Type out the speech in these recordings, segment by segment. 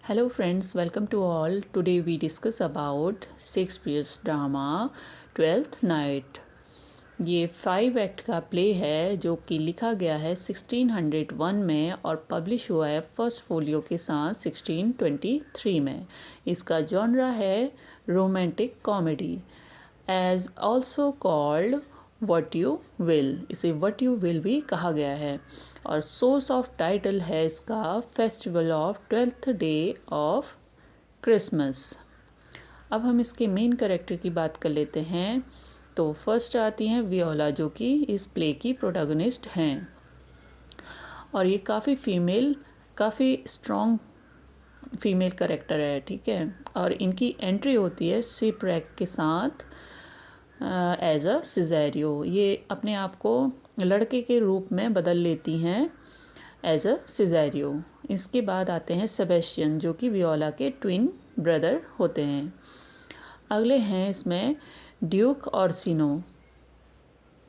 Hello friends, welcome to all. Today we discuss about Shakespeare's drama twelfth night. ये 5 act का play है जो कि लिखा गया है 1601 में और पब्लिश हुआ है फर्स्ट फोलियो के साथ 1623 में। इसका जॉनरा है romantic comedy, as also called what you will. इसे वट यू विल भी कहा गया है और सोर्स ऑफ टाइटल है इसका festival of twelfth day of Christmas. अब हम इसके मेन कैरेक्टर की बात कर लेते हैं। तो फर्स्ट आती हैं वियोला, जो कि इस प्ले की प्रोटैगनिस्ट हैं और ये काफ़ी स्ट्रॉन्ग फीमेल कैरेक्टर है, ठीक है। और इनकी एंट्री होती है शिपरेक के साथ एज अ सिजेरियो। ये अपने आप को लड़के के रूप में बदल लेती हैं एज अ सिजेरियो। इसके बाद आते हैं सेबेस्टियन, जो कि वियोला के ट्विन ब्रदर होते हैं। अगले हैं इसमें ड्यूक ऑर्सिनो।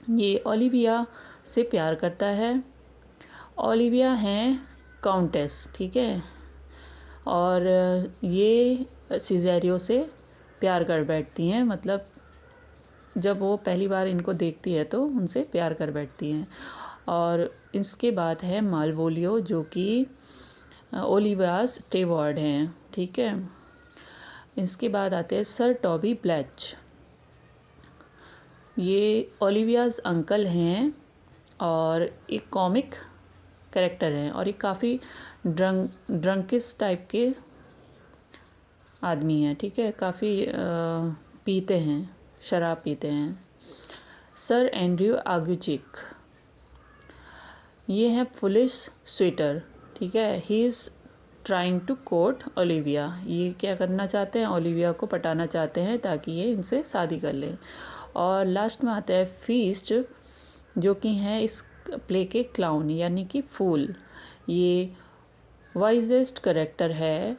ये ओलिविया से प्यार करता है। ओलिविया हैं काउंटेस, ठीक है, और ये सिजेरियो से प्यार कर बैठती हैं। मतलब जब वो पहली बार इनको देखती है तो उनसे प्यार कर बैठती हैं। और इसके बाद है मालवोलियो, जो कि ओलिवियास स्टेवर्ड हैं, ठीक है। इसके बाद आते हैं सर टॉबी ब्लैच। ये ओलिवियास अंकल हैं और एक कॉमिक कैरेक्टर हैं और ये काफ़ी ड्रंकिस टाइप के आदमी हैं, ठीक है। काफ़ी पीते हैं, शराब पीते हैं। सर एंड्रयू आगुचिक, ये हैं फुलिश स्वीटर, ठीक है। He is trying to court Olivia. ये क्या करना चाहते हैं, ओलिविया को पटाना चाहते हैं ताकि ये इनसे शादी कर लें। और लास्ट में आता है फीस्ट, जो कि हैं इस प्ले के क्लाउन यानी कि फूल। ये वाइजेस्ट कैरेक्टर है।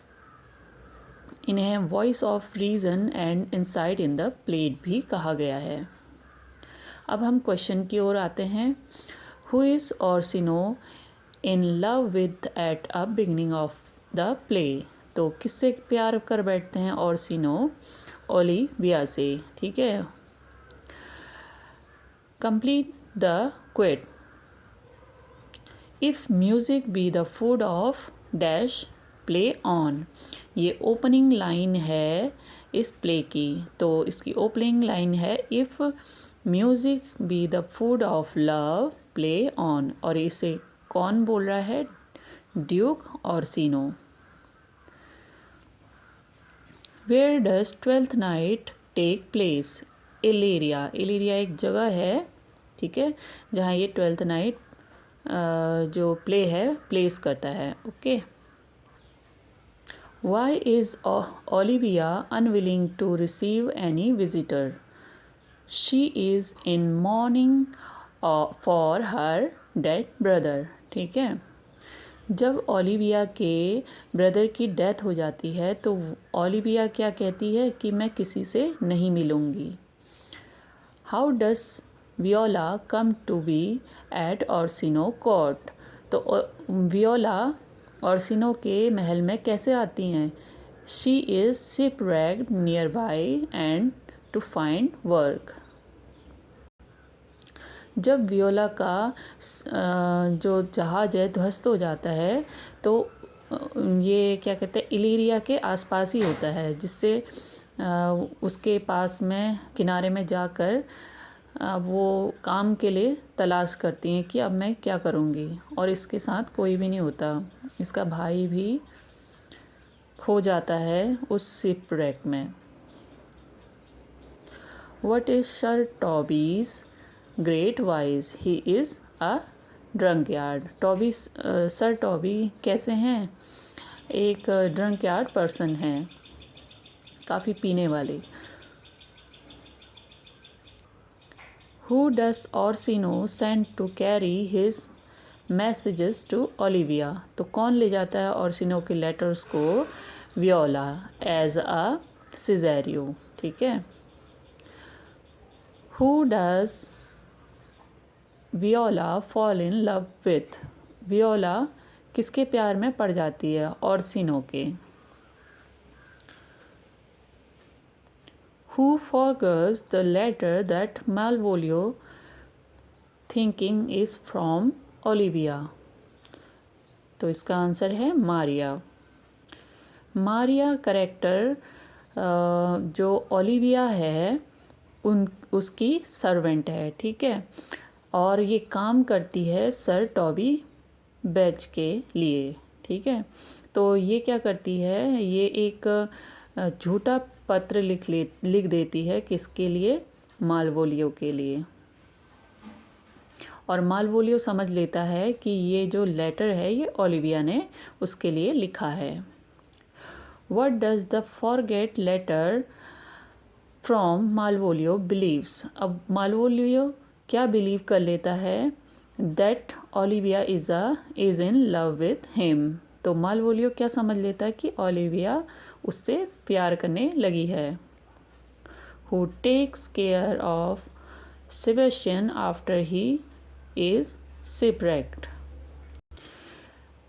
इन्हें voice of reason and insight in the plate भी कहा गया है। अब हम क्वेश्चन की ओर आते हैं। Who is Orsino in love with at a beginning of the play. तो किससे प्यार कर बैठते हैं ऑर्सिनो? ओलिविया से, ठीक है। Complete the quote. If music be the food of dash play on. ये ओपनिंग लाइन है इस प्ले की। तो इसकी ओपनिंग लाइन है if music be the food of love play on. और इसे कौन बोल रहा है? Duke Orsino. Where does Twelfth Night take place? Illyria. Illyria एक जगह है, ठीक है, जहाँ ये ट्वेल्थ नाइट जो प्ले है प्लेस करता है, okay. Why is Olivia unwilling to receive any visitor? She is in mourning for her dead brother, ठीक है। जब ओलिविया के ब्रदर की डेथ हो जाती है तो ओलिविया क्या कहती है कि मैं किसी से नहीं मिलूँगी। How does Viola come to be at Orsino court. तो वियोला ऑर्सिनो के महल में कैसे आती हैं? She is shipwrecked nearby and to find work. जब वियोला का जो जहाज है ध्वस्त हो जाता है तो ये क्या कहते हैं, इलेरिया के आसपास ही होता है, जिससे उसके पास में किनारे में जाकर वो काम के लिए तलाश करती हैं कि अब मैं क्या करूँगी। और इसके साथ कोई भी नहीं होता, इसका भाई भी खो जाता है उस शिपरेक में। What is Sir Toby's great vice? He is a drunkard. Sir Toby कैसे हैं? एक ड्रंकयार्ड पर्सन हैं, काफ़ी पीने वाले। Who does Orsino send to carry his messages to Olivia? तो कौन ले जाता है ऑर्सिनो के लेटर्स को? वियोला एज अ सिजेरियो, ठीक है। Who does Viola fall in love with? Viola किसके प्यार में पड़ जाती है? ऑर्सिनो के। Who forgets the letter that Malvolio thinking is from Olivia? तो इसका आंसर है मारिया। मारिया करेक्टर जो ओलिविया है उसकी सर्वेंट है, ठीक है, और ये काम करती है सर टॉबी बेच के लिए, ठीक है। तो ये क्या करती है, ये एक झूठा पत्र लिख देती है, किसके लिए, मालवोलियो के लिए, और मालवोलियो समझ लेता है कि ये जो लेटर है ये ओलिविया ने उसके लिए लिखा है। What does the forget letter from Malvolio believes? अब मालवोलियो क्या बिलीव कर लेता है, that Olivia is in love with him। तो मालवोलियो क्या समझ लेता है कि ओलिविया उससे प्यार करने लगी है। Who takes care of Sebastian after he is shipwrecked?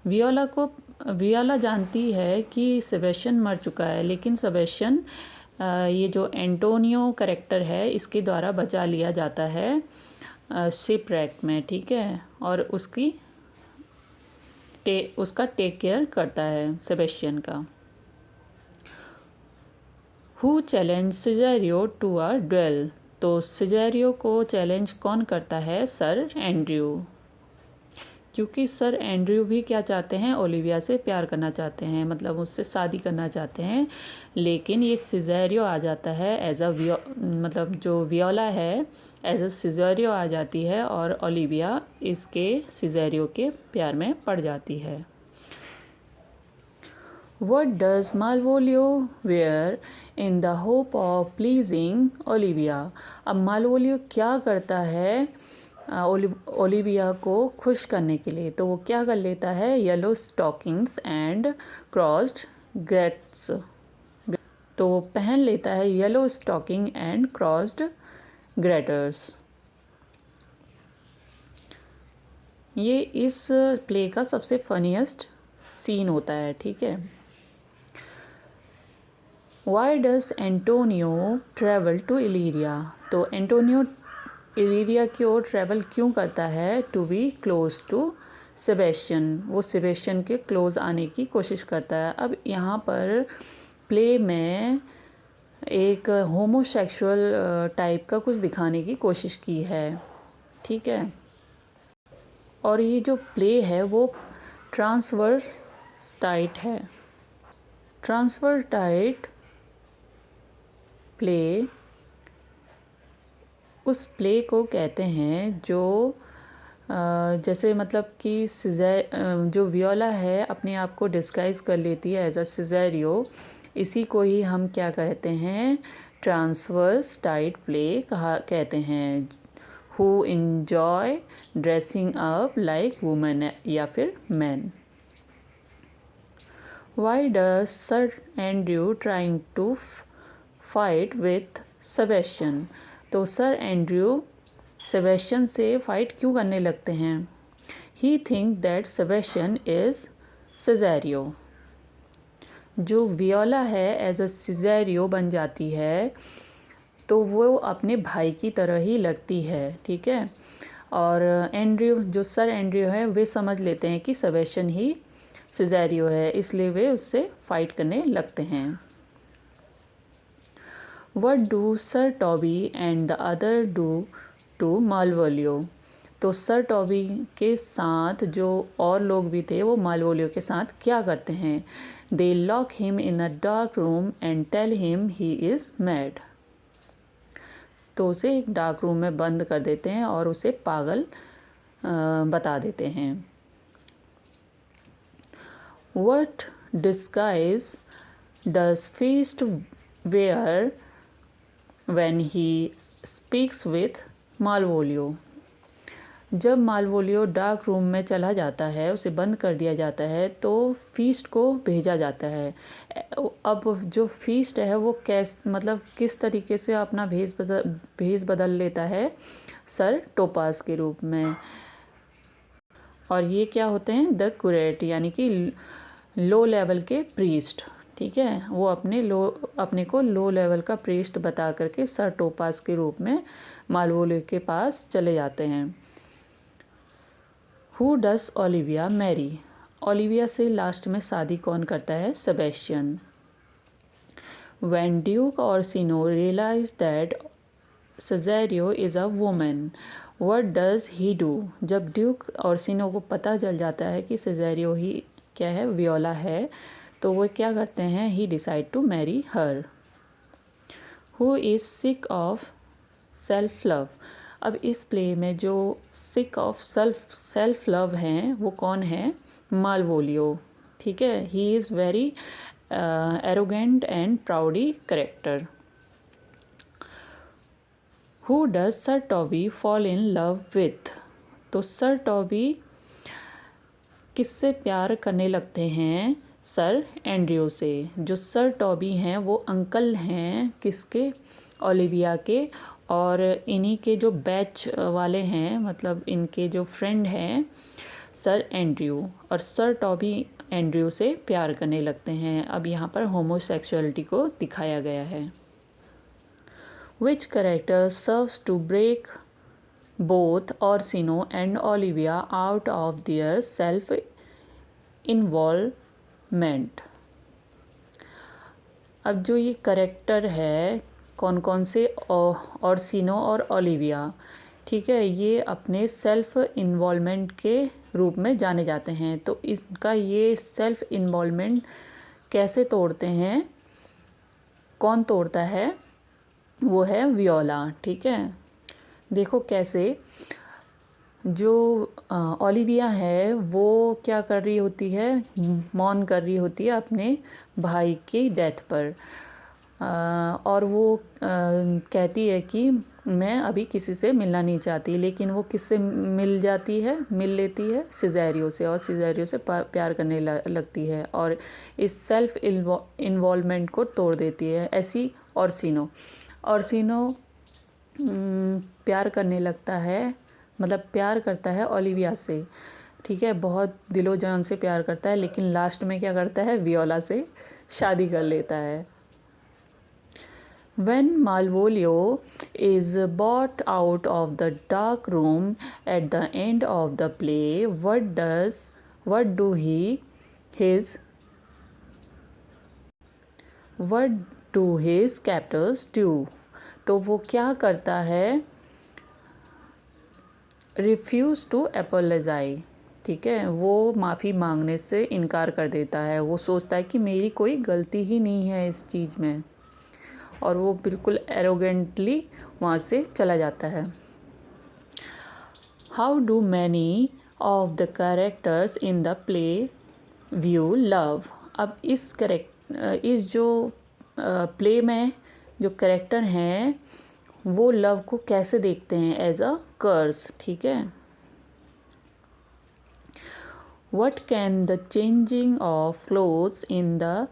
Viola जानती है कि सेबेस्टियन मर चुका है, लेकिन सेबेस्टियन ये जो एंटोनियो करेक्टर है इसके द्वारा बचा लिया जाता है शिपरैक में, ठीक है, और उसका टेक केयर करता है सेबेस्टियन का। Who challenge Cesario to a duel? तो सिजेरियो को चैलेंज कौन करता है, सर एंड्रयू, क्योंकि सर एंड्रयू भी क्या चाहते हैं, ओलिविया से प्यार करना चाहते हैं, मतलब उससे शादी करना चाहते हैं, लेकिन ये सिजेरियो आ जाता है एज अ मतलब जो वियोला है एज अ सिजेरियो आ जाती है और ओलिविया इसके सिजेरियो के प्यार में पड़ जाती है। What does Malvolio wear in the hope of pleasing Olivia? अब मालवोलियो क्या करता है ओलिविया को खुश करने के लिए, तो वो क्या कर लेता है, yellow stockings and crossed greats. तो वो पहन लेता है येलो स्टॉकिंग एंड क्रॉस्ड ग्रेटर्स। ये इस प्ले का सबसे फनीएस्ट सीन होता है, ठीक है। Why does Antonio travel to Illyria? तो एंटोनियो इलीरिया की ओर ट्रैवल क्यों करता है, to be close to Sebastian, वो सेबेस्टियन के क्लोज आने की कोशिश करता है। अब यहाँ पर प्ले में एक होमोसेक्सुअल टाइप का कुछ दिखाने की कोशिश की है, ठीक है, और ये जो प्ले है वो ट्रांसवर्टाइट है। ट्रांसवर्टाइट प्ले उस प्ले को कहते हैं जो जैसे मतलब कि जो वियोला है अपने आप को डिस्गाइज कर लेती है एज अ सिजेरियो, इसी को ही हम क्या कहते हैं, ट्रांसवर्टाइट प्ले कहते हैं। Who enjoy dressing up like women या फिर man. Why does sir Andrew trying to fight with Sebastian? तो सर एंड्रयू सेबेस्टियन से फाइट क्यों करने लगते हैं, he think that Sebastian is Cesario. जो वियोला है एज अ सिजेरियो बन जाती है तो वो अपने भाई की तरह ही लगती है, ठीक है, और एंड्रयू जो सर एंड्रयू है वे समझ लेते हैं कि सेबेस्टियन ही सिजेरियो है, इसलिए वे उससे फाइट करने लगते हैं। What do Sir Toby and the other do to Malvolio? तो सर टॉबी के साथ जो और लोग भी थे वो मालवोलियो के साथ क्या करते हैं, they lock him in a dark room and tell him he is mad. तो उसे एक डार्क रूम में बंद कर देते हैं और उसे पागल बता देते हैं। What disguise does Feast wear when he speaks with Malvolio? जब मालवोलियो डार्क रूम में चला जाता है, उसे बंद कर दिया जाता है, तो फीस्ट को भेजा जाता है। अब जो फीस्ट है वो मतलब किस तरीके से अपना भेष बदल लेता है, सर टोपास के रूप में, और ये क्या होते हैं, द कुरेट यानी कि लो लेवल के प्रीस्ट, ठीक है, वो अपने को लो लेवल का प्रीस्ट बता करके सर टोपास के रूप में मालवोलियो के पास चले जाते हैं। Who does Olivia marry? Olivia से लास्ट में शादी कौन करता है? Sebastian. When Duke Orsino realized that Cesario is a woman, what does he do? जब ड्यूक ऑर्सिनो को पता चल जाता है कि सेजेरियो ही क्या है, वियोला है, तो वो क्या करते हैं? He decide to marry her. Who is sick of self love? अब इस प्ले में जो सिक ऑफ सेल्फ लव हैं वो कौन है? मालवोलियो। ठीक है, he is very arrogant and proudy character. Who does Sir Toby fall in love with? तो सर टॉबी किससे प्यार करने लगते हैं? सर एंड्रयू से। जो सर टॉबी हैं वो अंकल हैं किसके? ओलिविया के। और इन्हीं के जो बैच वाले हैं, मतलब इनके जो फ्रेंड हैं सर एंड्रयू, और सर टॉबी एंड्रयू से प्यार करने लगते हैं। अब यहाँ पर होमोसेक्सुअलिटी को दिखाया गया है। Which character serves to break both Orsino and Olivia out of their self involvement? अब जो ये कैरेक्टर है, कौन कौन से? ऑर्सिनो और ओलिविया, ठीक है, ये अपने सेल्फ इन्वॉल्वमेंट के रूप में जाने जाते हैं। तो इसका ये सेल्फ इन्वॉल्वमेंट कैसे तोड़ते हैं? कौन तोड़ता है? वो है वियोला। ठीक है, देखो कैसे। जो ओलिविया है वो क्या कर रही होती है? मौन कर रही होती है अपने भाई की डेथ पर। और वो कहती है कि मैं अभी किसी से मिलना नहीं चाहती, लेकिन वो किससे मिल लेती है? सिजेरियो से, और सिजेरियो से प्यार करने लगती है और इस सेल्फ इन्वॉल्वमेंट को तोड़ देती है। ऐसी ऑर्सिनो प्यार करने लगता है, मतलब प्यार करता है ओलिविया से। ठीक है, बहुत दिलो जान से प्यार करता है, लेकिन लास्ट में क्या करता है? वियोला से शादी कर लेता है। When Malvolio is brought out of the dark room at the end of the play, what do his captors do? तो वो क्या करता है? Refuse to apologise. ठीक है, वो माफ़ी मांगने से इनकार कर देता है। वो सोचता है कि मेरी कोई गलती ही नहीं है इस चीज़ में, और वो बिल्कुल एरोगेंटली वहाँ से चला जाता है। How do many of the characters in the play view love? अब इस जो प्ले में जो कैरेक्टर हैं वो लव को कैसे देखते हैं? As a curse. ठीक है, what can the changing of clothes in the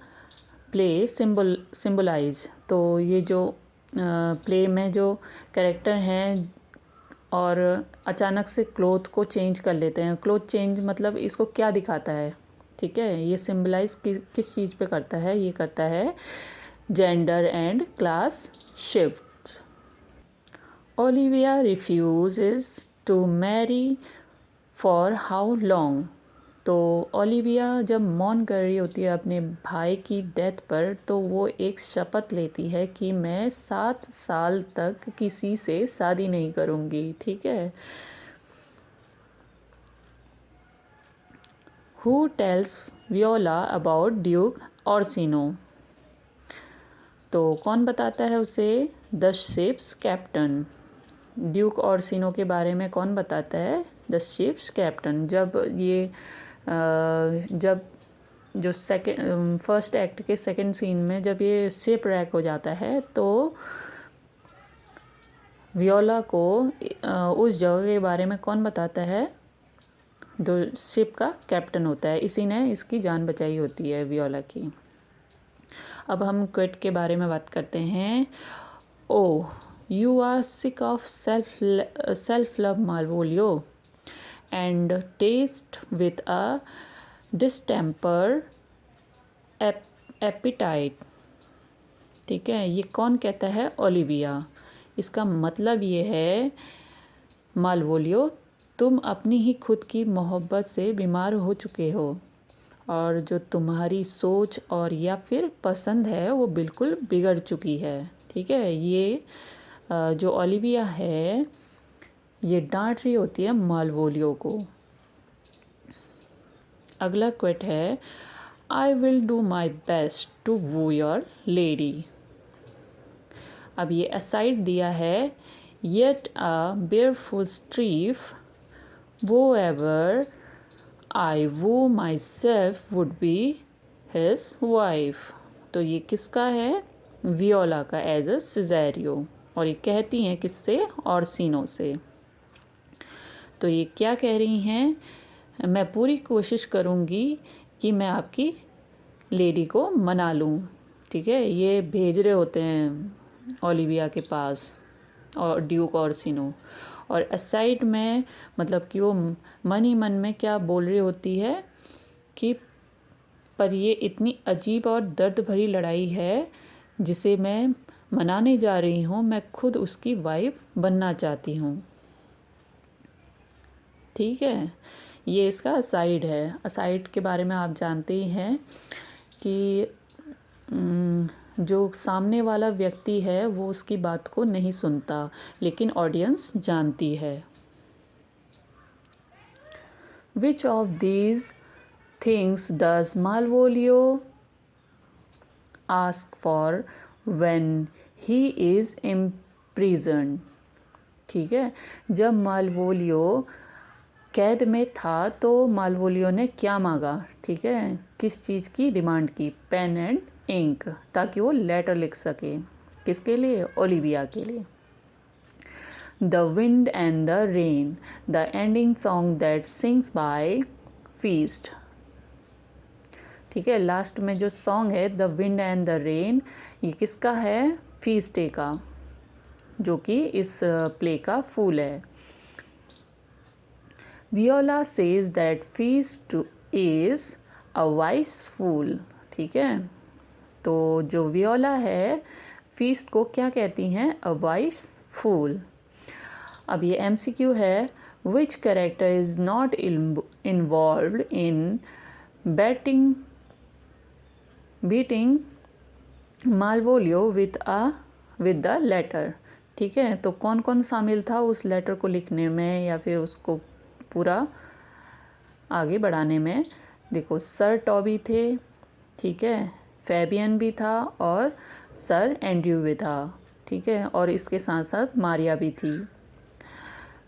play symbolise? तो ये जो प्ले में जो कैरेक्टर हैं और अचानक से क्लोथ को चेंज कर लेते हैं, क्लोथ चेंज मतलब इसको क्या दिखाता है? ठीक है, ये सिम्बलाइज किस चीज़ पे करता है? ये करता है gender and class shift. Olivia refuses to marry for how long? तो ओलिविया जब मौन कर रही होती है अपने भाई की डेथ पर, तो वो एक शपथ लेती है कि मैं 7 साल तक किसी से शादी नहीं करूँगी। ठीक है, who tells Viola about Duke Orsino? तो कौन बताता है उसे? The ships captain. Duke Orsino के बारे में कौन बताता है? The ships captain. जब जो फर्स्ट एक्ट के सेकंड सीन में जब ये शिप रैक हो जाता है, तो वियोला को उस जगह के बारे में कौन बताता है? जो शिप का कैप्टन होता है, इसी ने इसकी जान बचाई होती है वियोला की। अब हम क्विट के बारे में बात करते हैं। O you are sick of self love Malvolio and taste with a distemper appetite. ठीक है, ये कौन कहता है? ओलिविया। इसका मतलब ये है मालवोलियो, तुम अपनी ही खुद की मोहब्बत से बीमार हो चुके हो और जो तुम्हारी सोच और या फिर पसंद है वो बिल्कुल बिगड़ चुकी है। ठीक है, ये जो ओलिविया है ये डांट रही होती है मालवोलियो को। अगला क्वेट है I will do my best to woo your lady. अब ये असाइड दिया है येट अ बेयरफुल स्ट्रीफ वो एवर आई वो my self would be his wife. तो ये किसका है? वियोला का, एज अ सिजेरियो। और ये कहती हैं किससे? ऑर्सिनो से। तो ये क्या कह रही हैं? मैं पूरी कोशिश करूँगी कि मैं आपकी लेडी को मना लूँ। ठीक है, ये भेज रहे होते हैं ओलिविया के पास और ड्यूक ऑर्सिनो। और असाइड में मतलब कि वो मन ही मन में क्या बोल रही होती है कि पर ये इतनी अजीब और दर्द भरी लड़ाई है जिसे मैं मनाने जा रही हूँ, मैं खुद उसकी वाइफ बनना चाहती हूँ। ठीक है, ये इसका असाइड है। असाइड के बारे में आप जानते ही हैं कि जो सामने वाला व्यक्ति है वो उसकी बात को नहीं सुनता, लेकिन ऑडियंस जानती है। Which of these things does Malvolio ask for when he is imprisoned? ठीक है, जब मालवोलियो कैद में था तो मालवोलियो ने क्या मांगा? ठीक है, किस चीज़ की डिमांड की? पेन एंड इंक, ताकि वो लेटर लिख सके। किसके लिए? ओलिविया के लिए। The wind and the rain, the ending song that sings by Feste. ठीक है, लास्ट में जो सॉन्ग है the wind and the rain, ये किसका है? फीस्ट डे का, जो कि इस प्ले का फूल है। Viola says that Feste is a wise fool. ठीक है, तो जो वियोला है फीस्ट को क्या कहती हैं? A wise fool. अब ये MCQ है, which character is not involved in beating Malvolio with the letter. ठीक है, तो कौन कौन शामिल था उस लेटर को लिखने में या फिर उसको पूरा आगे बढ़ाने में? देखो, सर टॉबी थे, ठीक है, फैबियन भी था और सर एंड्रयू भी था। ठीक है, और इसके साथ साथ मारिया भी थी।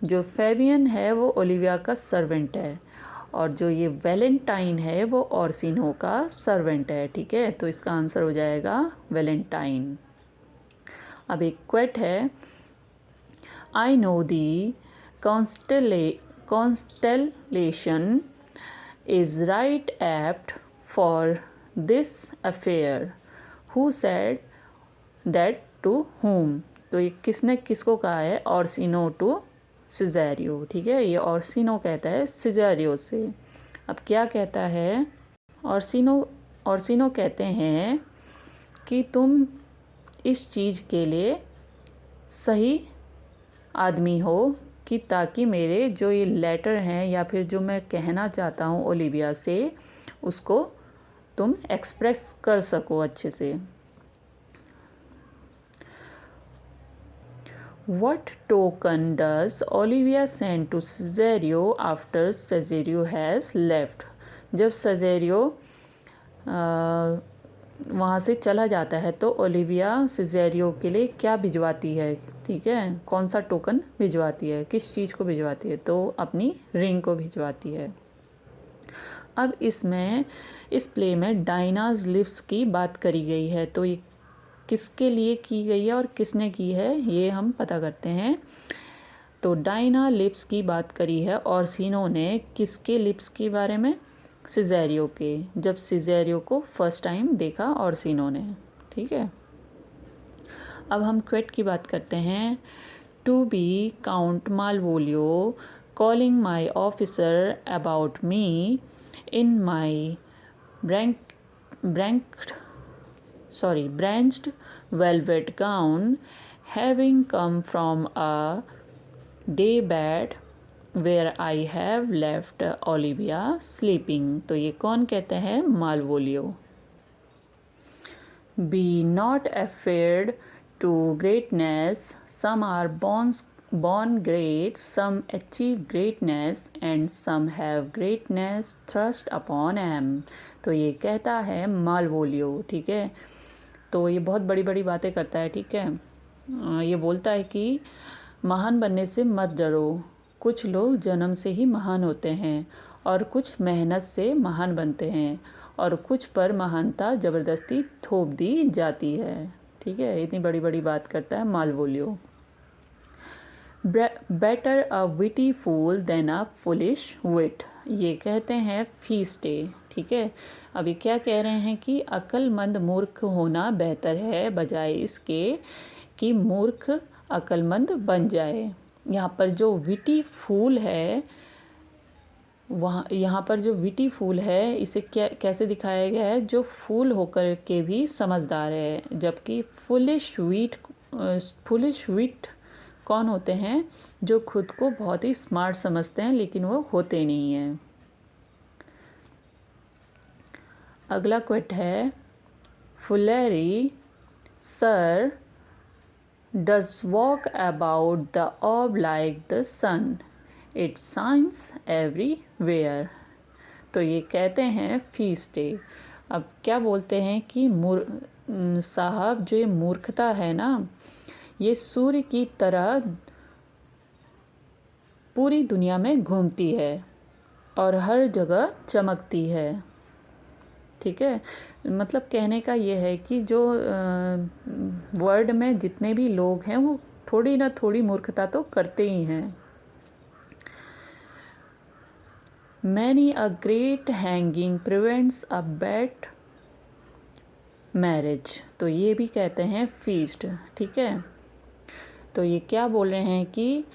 जो फैबियन है वो ओलिविया का सर्वेंट है और जो ये वैलेंटाइन है वो ऑर्सिनो का सर्वेंट है। ठीक है, तो इसका आंसर हो जाएगा वैलेंटाइन। अब एक क्वेट है, I know the constellation is right apt for this affair. Who said that to whom? तो ये किसने किसको कहा है? Orsino to Cesario. ठीक है, ये ऑर्सिनो कहता है सिजेरियो से। अब क्या कहता है? ऑर्सिनो कहते हैं कि तुम इस चीज़ के लिए सही आदमी हो कि ताकि मेरे जो ये लेटर हैं या फिर जो मैं कहना चाहता हूँ ओलिविया से उसको तुम एक्सप्रेस कर सको अच्छे से। What token does Olivia send to Cesario after Cesario has left? जब Cesario वहाँ से चला जाता है तो ओलिविया सिजेरियो के लिए क्या भिजवाती है? ठीक है, कौन सा टोकन भिजवाती है? किस चीज़ को भिजवाती है? तो अपनी रिंग को भिजवाती है। अब इसमें इस प्ले में डायनाज लिप्स की बात करी गई है, तो ये किसके लिए की गई है और किसने की है ये हम पता करते हैं। तो डायना लिप्स की बात करी है ऑर्सिनो ने। किसके लिप्स के बारे में? सिजेरियो के, जब सिजेरियो को फर्स्ट टाइम देखा ऑर्सिनो ने। ठीक है, अब हम क्वेट की बात करते हैं। To be count Malvolio calling my officer about me in my branched velvet gown, having come from a day bed where I have left Olivia sleeping. तो ये कौन कहते हैं? Malvolio. Be not afraid to greatness. Some are born great, some achieve greatness, and some have greatness thrust upon them. तो ये कहता है Malvolio. ठीक है, तो ये बहुत बड़ी बड़ी बातें करता है. ठीक है, ये बोलता है कि महान बनने से मत डरो. कुछ लोग जन्म से ही महान होते हैं और कुछ मेहनत से महान बनते हैं और कुछ पर महानता ज़बरदस्ती थोप दी जाती है. ठीक है, इतनी बड़ी बड़ी बात करता है Malvolio. Better a witty fool than a foolish wit. ये कहते हैं फीस्टे. ठीक है, अभी क्या कह रहे हैं कि अक्लमंद मूर्ख होना बेहतर है बजाय इसके कि मूर्ख अक्लमंद बन जाए. यहाँ पर जो विटी फूल है, यहाँ पर जो विटी फूल है इसे कैसे दिखाया गया है? जो फूल होकर के भी समझदार है. जबकि फुलिश विट कौन होते हैं? जो खुद को बहुत ही स्मार्ट समझते हैं लेकिन वो होते नहीं हैं. अगला क्वेट है foolery sir does walk about the orb like the sun. It shines everywhere. तो ये कहते हैं फीस्ट डे. अब क्या बोलते हैं कि साहब जो ये मूर्खता है ना, ये सूर्य की तरह पूरी दुनिया में घूमती है और हर जगह चमकती है. ठीक है, मतलब कहने का ये है कि जो वर्ल्ड में जितने भी लोग हैं वो थोड़ी ना थोड़ी मूर्खता तो करते ही हैं. Many a great hanging prevents a bad marriage. तो ये भी कहते हैं फीस्ट. ठीक है, तो ये क्या बोल रहे हैं कि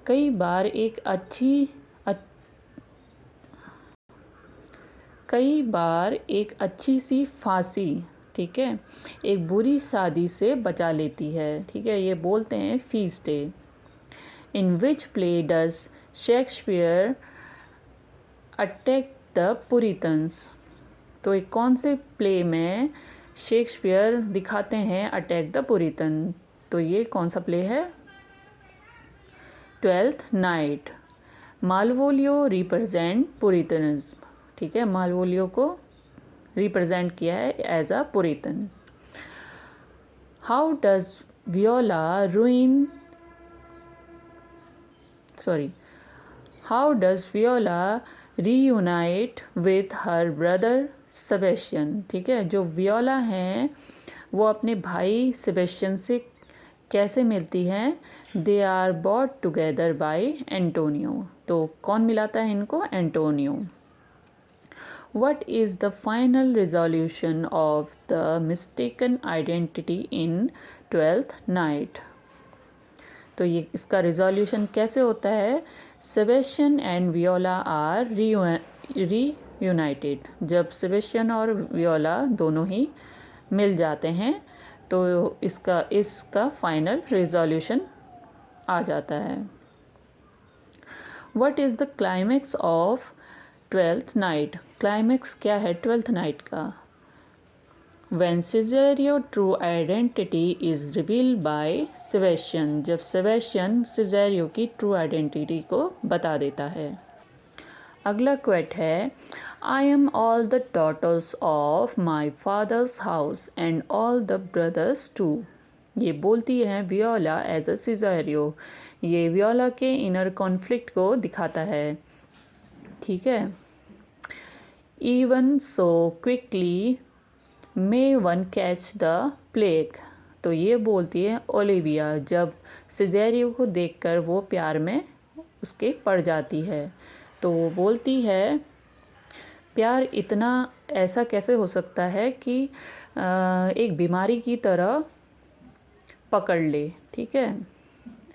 कई बार एक अच्छी सी फांसी, ठीक है, एक बुरी शादी से बचा लेती है. ठीक है, ये बोलते हैं feast day. In which play does Shakespeare attack the Puritans. तो एक कौन से प्ले में शेक्सपियर दिखाते हैं अटैक द पुरिटन? तो ये कौन सा प्ले है? Twelfth Night. Malvolio represent Puritanism. ठीक है, मालवोलियो को रिप्रेजेंट किया है as a Puritan. How does Viola reunite with her brother Sebastian. ठीक है, जो वियोला हैं वो अपने भाई सेबेस्टियन से कैसे मिलती हैं? They are bought together by Antonio. तो कौन मिलाता है इनको? Antonio. What is the final resolution of the mistaken identity in 12th night? तो ये इसका रिजोल्यूशन कैसे होता है? Sebastian and Viola are reunited. जब सेबेस्टियन और वियोला दोनों ही मिल जाते हैं तो इसका फाइनल रिजोल्यूशन आ जाता है. What is the climax of 12th night? Climax क्या है 12th नाइट का? When Cesario true identity is revealed by Sebastian. जब सेबेस्टियन सिजेरियो की ट्रू आइडेंटिटी को बता देता है. अगला क्वेट है I am all the daughters of my father's house and all the brothers too. ये बोलती है वियोला एज अ सिजेरियो. ये वियोला के इनर कॉन्फ्लिक्ट को दिखाता है. ठीक है, Even so quickly may one catch the plague. तो ये बोलती है ओलिविया जब सिजेरियो को देखकर वो प्यार में उसके पड़ जाती है. तो वो बोलती है प्यार इतना ऐसा कैसे हो सकता है कि एक बीमारी की तरह पकड़ ले. ठीक है,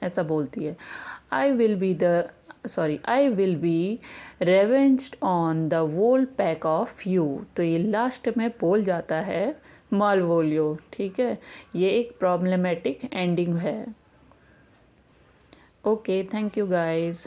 ऐसा बोलती है. Sorry I will be revenged on the whole pack of you. तो ये लास्ट में बोल जाता है मालवोलियो, ठीक है। ये एक प्रॉब्लमेटिक एंडिंग है। Okay, thank you guys.